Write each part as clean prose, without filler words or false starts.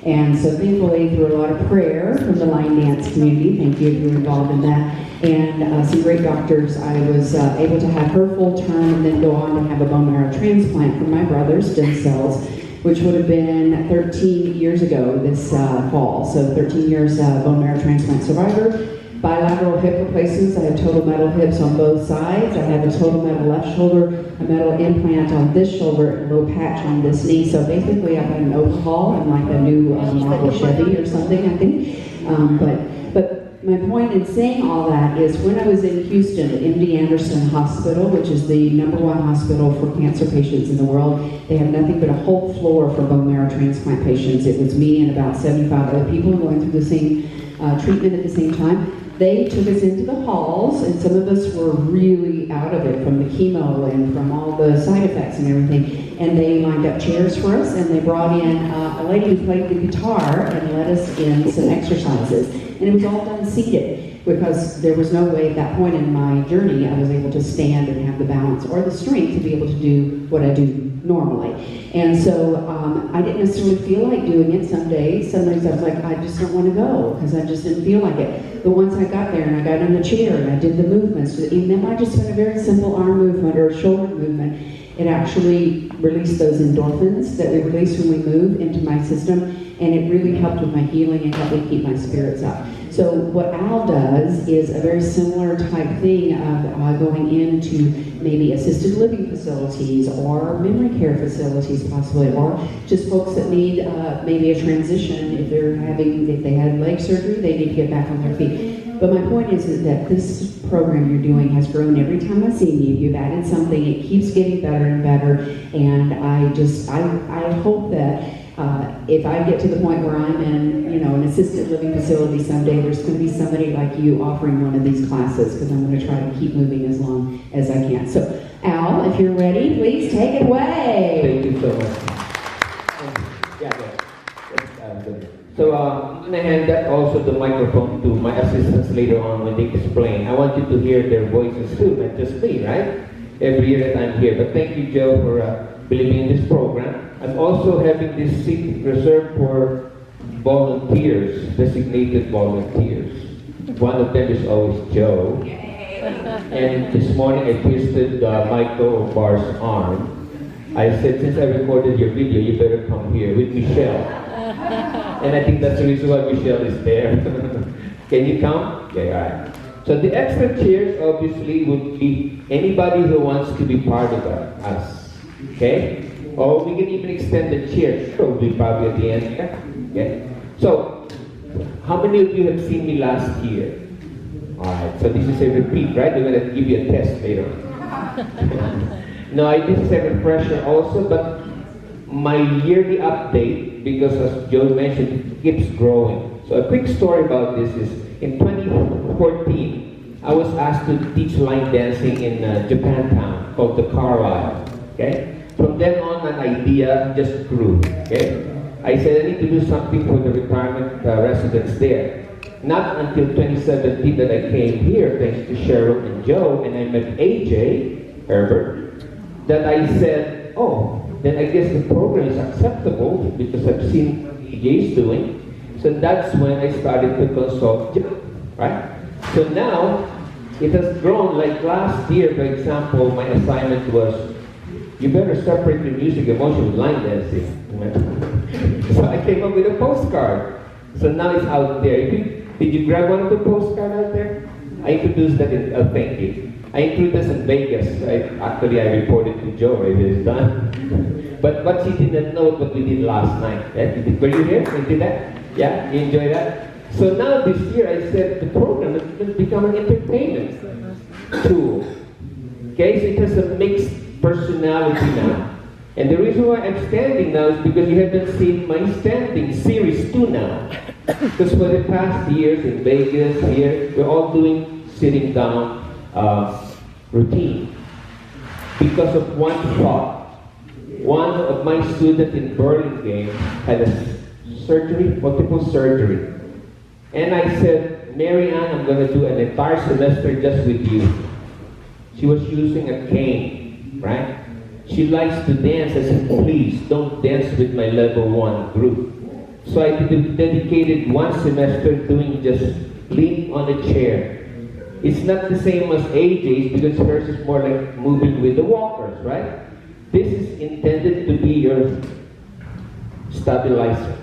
And so thankfully, through a lot of prayer from the line dance community, thank you if you were involved in that, and some great doctors, I was able to have her full term and then go on to have a bone marrow transplant from my brother's stem cells, which would have been 13 years ago this fall. So 13 years bone marrow transplant survivor. Bilateral hip replacements. I have total metal hips on both sides. I have a total metal left shoulder, a metal implant on this shoulder, and a little patch on this knee. So basically I've had an overhaul. I'm like a new model Chevy or something, I think. But my point in saying all that is when I was in Houston at MD Anderson Hospital, which is the #1 hospital for cancer patients in the world, they have nothing but a whole floor for bone marrow transplant patients. It was me and about 75 other people going through the same treatment at the same time. They took us into the halls, and some of us were really out of it from the chemo and from all the side effects and everything. And they lined up chairs for us, and they brought in a lady who played the guitar and led us in some exercises. And it was all done seated, because there was no way at that point in my journey I was able to stand and have the balance or the strength to be able to do what I do normally. And so I didn't necessarily feel like doing it some days. Some days I was like, I just don't want to go, because I just didn't feel like it. But once I got there and I got in the chair and I did the movements, even if I just had a very simple arm movement or a shoulder movement, it actually released those endorphins that we release when we move into my system, and it really helped with my healing and helped me keep my spirits up. So what Al does is a very similar type thing of going into maybe assisted living facilities or memory care facilities possibly, or just folks that need maybe a transition if they had leg surgery, they need to get back on their feet. But my point is that this program you're doing has grown every time I see you. You've added something, it keeps getting better and better, and I hope that if I get to the point where I'm in, an assisted living facility someday, there's going to be somebody like you offering one of these classes, because I'm going to try to keep moving as long as I can. So, Al, if you're ready, please take it away. Thank you so much. Good. So I'm going to hand that also the microphone to my assistants later on when they explain. I want you to hear their voices too, not just me, right? Every year that I'm here. But thank you, Joe, for believing in this program. I'm also having this seat reserved for volunteers, designated volunteers. One of them is always Joe. And this morning I twisted Michael Barr's arm. I said, since I recorded your video, you better come here with Michelle. And I think that's the reason why Michelle is there. Can you come? Okay, all right. So the extra chairs obviously would be anybody who wants to be part of us. Okay? Or we can even extend the chair, probably at the end here. Okay? So, how many of you have seen me last year? Alright, so this is a repeat, right? We're going to give you a test later. No, this is a refresher also, but my yearly update, because as Joe mentioned, it keeps growing. So a quick story about this is, in 2014, I was asked to teach line dancing in Japantown, called the Carlisle. Okay? From then on, an idea just grew. Okay? I said I need to do something for the retirement residents there. Not until 2017 that I came here, thanks to Cheryl and Joe, and I met AJ Herbert, that I said, oh, then I guess the program is acceptable because I've seen what AJ is doing. So that's when I started to consult Joe, right? So now, it has grown. Like last year, for example, my assignment was, you better separate your music emotion with line dancing. So I came up with a postcard. So now it's out there. Did you grab one of the postcards out there? I introduced that in, thank you. I introduced this in Vegas. Actually, I reported to Joe, it is done. But what she didn't know what we did last night. Were you here? You did that? Yeah? You enjoyed that? So now this year I said the program has become an entertainment tool. Okay, so it has a mixed personality now. And the reason why I'm standing now is because you haven't seen my standing series 2 now. Because for the past years in Vegas, here, we're all doing sitting down routine. Because of one thought. One of my students in Burlingame had a surgery, multiple surgery. And I said, Mary Ann, I'm going to do an entire semester just with you. She was using a cane, right? She likes to dance. I said, please, don't dance with my level 1 group. So I dedicated one semester doing just leaning on a chair. It's not the same as AJ's because hers is more like moving with the walkers, right? This is intended to be your stabilizer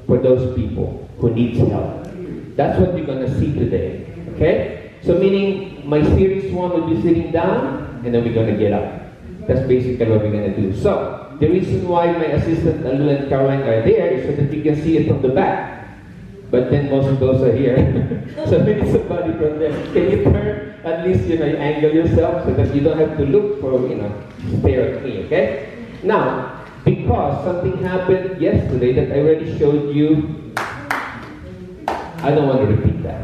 for those people who need help. That's what you're going to see today, okay? So meaning my series 1 will be sitting down and then we're going to get up. That's basically what we're going to do. So the reason why my assistant Alu and Caroline are there is so that you can see it from the back. But then most of those are here. So maybe somebody from there. Can you turn, at least, you angle yourself so that you don't have to look for, stare at me, okay? Now, because something happened yesterday that I already showed you, I don't want to repeat that.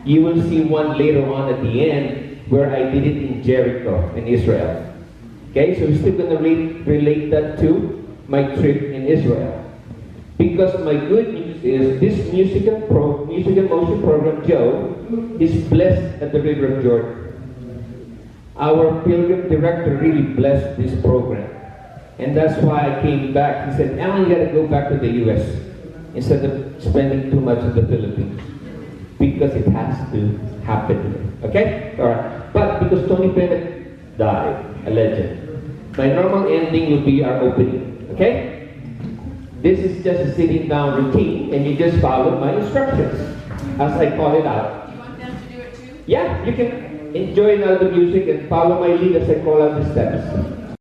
You will see one later on at the end where I did it in Jericho, in Israel. Okay, so we're still going to relate that to my trip in Israel. Because my good news is this music and motion program, Joe, is blessed at the River of Jordan. Our pilgrim director really blessed this program. And that's why I came back. He said, Alan, you got to go back to the U.S. instead of spending too much in the Philippines. Because it has to happen here. Okay? Alright. But because Tony Bennett died, a legend, my normal ending will be our opening. Okay? This is just a sitting down routine, and you just follow my instructions as I call it out. You want them to do it too? Yeah, you can enjoy now the music and follow my lead as I call out the steps.